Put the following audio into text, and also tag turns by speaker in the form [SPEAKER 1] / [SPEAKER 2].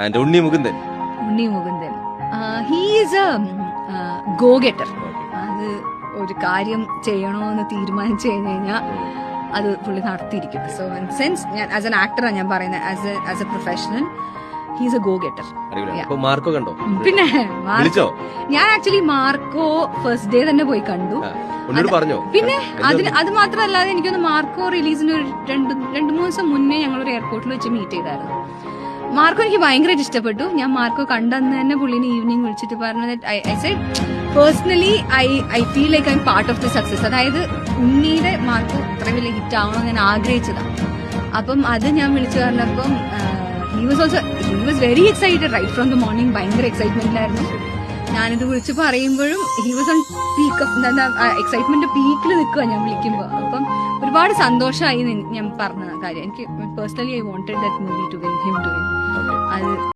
[SPEAKER 1] And Unni Mukundan.
[SPEAKER 2] He's A go getter. അത് ഒരു കാര്യം ചെയ്യണോന്ന് തീരുമാനിച്ചു കഴിഞ്ഞാൽ അത് പുള്ളി നടത്തിയിരിക്കും. സോ ഇൻ സെൻസ് ഞാൻ ആസ് എൻ ആക്ടറാണ് ഞാൻ പറയുന്നത്, as A professional he's A go getter.
[SPEAKER 1] Marco കണ്ടോ?
[SPEAKER 2] പിന്നെ ഞാൻ ആക്ച്വലി മാർക്കോ ഫസ്റ്റ് ഡേ തന്നെ പോയി കണ്ടു.
[SPEAKER 1] പറഞ്ഞോ?
[SPEAKER 2] പിന്നെ അത് മാത്രമല്ലാതെ എനിക്കൊന്ന് മാർക്കോ റിലീസിന് ഒരു രണ്ട് മൂന്ന് ദിവസം മുന്നേ ഞങ്ങളൊരു എയർപോർട്ടിൽ വെച്ച് മീറ്റ് ചെയ്തായിരുന്നു. മാർക്കോ എനിക്ക് ഭയങ്കരമായിട്ട് ഇഷ്ടപ്പെട്ടു. ഞാൻ മാർക്കോ കണ്ടെന്ന് തന്നെ പുള്ളിനെ ഈവനിങ് വിളിച്ചിട്ട് പറഞ്ഞത് I said personally I feel like I am part of the success. അതായത് ഉണ്ണിയുടെ മാർക്കോ അത്ര വലിയ ഹിറ്റ് ആവണമെന്ന് ഞാൻ ആഗ്രഹിച്ചതാണ്. അപ്പം അത് ഞാൻ വിളിച്ചു പറഞ്ഞപ്പം he was very excited right from the morning. ഭയങ്കര എക്സൈറ്റ്മെന്റിലായിരുന്നു. ഞാനിത് വിളിച്ച് പറയുമ്പോഴും he was on peak excitement പീക്കിൽ നിൽക്കുക ഞാൻ വിളിക്കുമ്പോൾ. അപ്പം ഒരുപാട് സന്തോഷമായി ഞാൻ പറഞ്ഞ കാര്യം. എനിക്ക് personally I wanted that movie to win, him to win. അത്